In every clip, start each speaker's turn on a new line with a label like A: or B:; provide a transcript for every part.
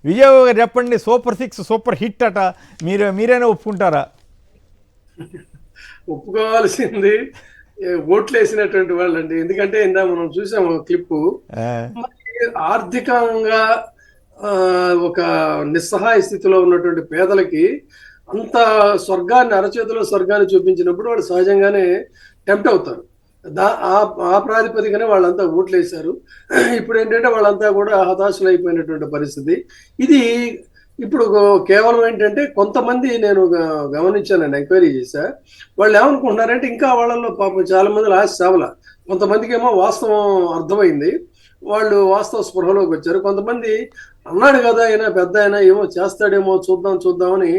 A: విజయబాబు గారు చెప్పండి, super 6 super hit అట, మీరైనా ఒప్పుకుంటారా?
B: ఒప్పుకోవాల్సింది ఓట్లు వేసినటువంటి వాళ్ళండి. ఎందుకంటే ఇందా మనం చూసాము క్లిప్పు. మరి ఆర్థికంగా ఆ, ఒక నిస్సహాయ స్థితిలో ఉన్నటువంటి పేదలకి అంత స్వర్గాన్ని, అరచేతిలో స్వర్గాన్ని చూపించినప్పుడు వాళ్ళు సహజంగానే టెంప్ట్ అవుతారు. దా ఆ ఆ ప్రాతిపదికనే వాళ్ళంతా ఓట్లు వేశారు. ఇప్పుడు ఏంటంటే వాళ్ళంతా కూడా హతాశులు అయిపోయినటువంటి పరిస్థితి ఇది. ఇప్పుడు కేవలం ఏంటంటే కొంతమంది నేను గమనించానండి, ఎంక్వైరీ చేశా. వాళ్ళు ఏమనుకుంటున్నారంటే ఇంకా వాళ్ళల్లో పాపం చాలా మంది ఆశ చావల. కొంతమందికి ఏమో వాస్తవం అర్థమైంది, వాళ్ళు వాస్తవ స్పృహలోకి వచ్చారు. కొంతమంది అన్నాడు కదా ఆయన పెద్ద ఆయన ఏమో చేస్తాడేమో చూద్దామని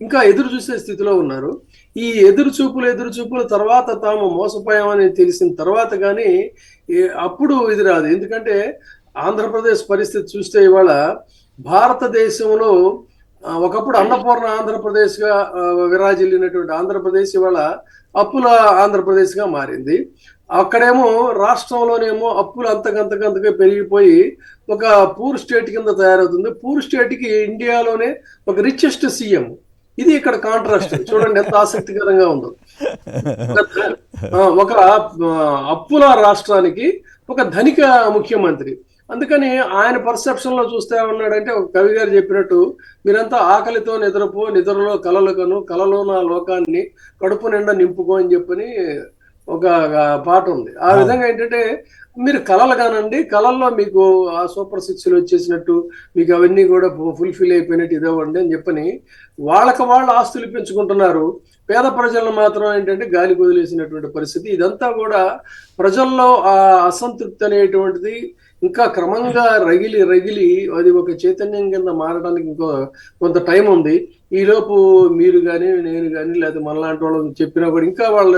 B: ఇంకా ఎదురు చూసే స్థితిలో ఉన్నారు. ఈ ఎదురు చూపుల తర్వాత తాము మోసపోయామని తెలిసిన తర్వాత కానీ అప్పుడు ఇది రాదు. ఎందుకంటే ఆంధ్రప్రదేశ్ పరిస్థితి చూస్తే ఇవాళ భారతదేశంలో ఒకప్పుడు అన్నపూర్ణ ఆంధ్రప్రదేశ్ గా విరాజిల్లినటువంటి ఆంధ్రప్రదేశ్ ఇవాళ అప్పుల ఆంధ్రప్రదేశ్ గా మారింది. అక్కడేమో రాష్ట్రంలోనేమో అప్పులు అంతకంతగా పెరిగిపోయి ఒక పూర్ స్టేట్ కింద తయారవుతుంది. పూర్ స్టేట్ కి ఇండియాలోనే ఒక రిచెస్ట్ సీఎం. ఇది ఇక్కడ కాంట్రాస్ట్ చూడండి ఎంత ఆసక్తికరంగా ఉందో. ఒక అప్పుల రాష్ట్రానికి ఒక ధనిక ముఖ్యమంత్రి. అందుకని ఆయన పర్సెప్షన్ లో చూస్తే ఉన్నాడంటే, ఒక కవి గారు చెప్పినట్టు, మీరంతా ఆకలితో నిద్రపో, నిద్రలో కలలు కలలో నా లోకాన్ని కడుపు నిండా నింపుకో అని చెప్పని ఒక పాట ఉంది. ఆ విధంగా ఏంటంటే మీరు కలలు కానండి, కలల్లో మీకు ఆ సూపర్ 6 వచ్చేసినట్టు, మీకు అవన్నీ కూడా ఫుల్ఫిల్ అయిపోయినట్టు ఇదవ్వండి అని చెప్పని వాళ్ళు ఆస్తులు పెంచుకుంటున్నారు. పేద ప్రజలను మాత్రం ఏంటంటే గాలి వదిలేసినటువంటి పరిస్థితి. ఇదంతా కూడా ప్రజల్లో ఆ అసంతృప్తి అనేటువంటిది ఇంకా క్రమంగా రగిలి అది ఒక చైతన్యం కింద మారడానికి కొంత టైం ఉంది. ఈలోపు మీరు కానీ నేను కానీ లేదా మనలాంటి వాళ్ళని చెప్పినా కూడా ఇంకా వాళ్ళ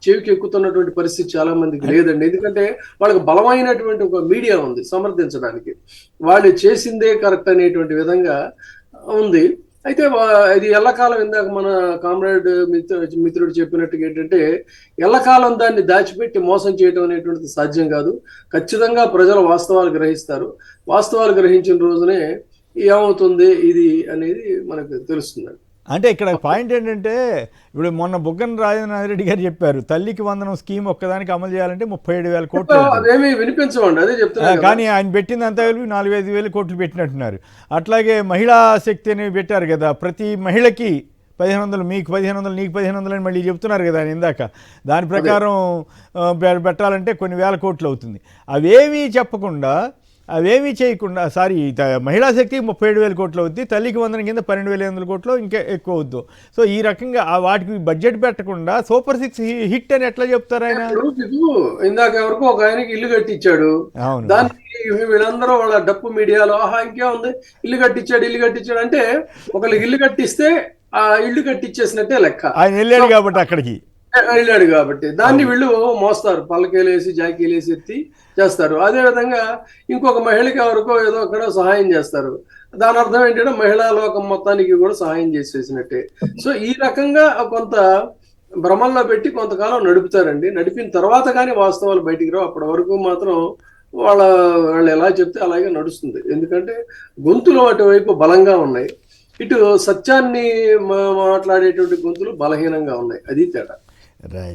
B: చెవికి ఎక్కుతున్నటువంటి పరిస్థితి చాలా మందికి లేదండి. ఎందుకంటే వాళ్ళకి బలమైనటువంటి ఒక మీడియా ఉంది సమర్థించడానికి. వాళ్ళు చేసిందే కరెక్ట్ అనేటువంటి విధంగా ఉంది. అయితే ఇది ఎల్లకాలం, ఇందాక మన కామ్రేడ్ మిత్రుడు చెప్పినట్టుగా ఏంటంటే ఎల్లకాలం దాన్ని దాచిపెట్టి మోసం చేయడం అనేటువంటిది సాధ్యం కాదు. ఖచ్చితంగా ప్రజలు వాస్తవాలు గ్రహిస్తారు. వాస్తవాలు గ్రహించిన రోజునే ఏమవుతుంది ఇది అనేది మనకు తెలుస్తుందండి.
A: అంటే ఇక్కడ పాయింట్ ఏంటంటే, ఇప్పుడు మొన్న బుగ్గన రాజేంద్రనాథ్ రెడ్డి గారు చెప్పారు, తల్లికి వందనం స్కీమ్ ఒక్కదానికి అమలు చేయాలంటే 37,000 కోట్లు.
B: అదేమి వినిపించమండి, అదే చెప్తున్నా.
A: కానీ ఆయన పెట్టిందంతా కలిపి 4,500 కోట్లు పెట్టినట్టున్నారు. అట్లాగే మహిళా శక్తి అని పెట్టారు కదా, ప్రతి మహిళకి 1,500, మీకు 1,500, నీకు 1,500 అని మళ్ళీ చెప్తున్నారు కదా ఆయన ఇందాక. దాని ప్రకారం పెట్టాలంటే కొన్ని వేల కోట్లు అవుతుంది. అవేమీ చెప్పకుండా, అవేమీ చేయకుండా, మహిళా శక్తి 37,000 కోట్లు అవుద్ది, తల్లికి వందనం కింద 12,500 కోట్లు ఇంకా ఎక్కువ అవుద్దు. సో ఈ రకంగా వాటికి బడ్జెట్ పెట్టకుండా సూపర్ 6 హిట్ అని ఎట్లా చెప్తారు ఆయన?
B: ఇందాక ఎవరికో ఒక ఆయనకి ఇల్లు కట్టించాడు, దానికి వీళ్ళందరూ వాళ్ళ డప్పు మీడియాలో ఆహా ఇంకే ఉంది, ఇల్లు కట్టించాడు అంటే ఒకళ్ళకి ఇల్లు కట్టిస్తే ఆ ఇల్లు కట్టించేసినట్టే లెక్క.
A: ఆయన వెళ్ళాడు కాబట్టి అక్కడికి
B: వెళ్ళాడు కాబట్టి దాన్ని వీళ్ళు మోస్తారు, పల్లకీలేసి జాకీలేసి ఎత్తి చేస్తారు. అదే విధంగా ఇంకొక మహిళకి ఎవరికో ఏదో అక్కడ సహాయం చేస్తారు. దాని అర్థం ఏంటంటే మహిళా లోకం మొత్తానికి కూడా సహాయం చేసేసినట్టే. సో ఈ రకంగా కొంత భ్రమంలో పెట్టి కొంతకాలం నడుపుతారండి. నడిపిన తర్వాత కానీ వాస్తవాలు బయటికి రావు. అప్పటి వరకు మాత్రం వాళ్ళు ఎలా చెప్తే అలాగే నడుస్తుంది. ఎందుకంటే గొంతులు అటువైపు బలంగా ఉన్నాయి, ఇటు సత్యాన్ని మాట్లాడేటువంటి గొంతులు బలహీనంగా ఉన్నాయి. అది తేడా.
A: రైట్.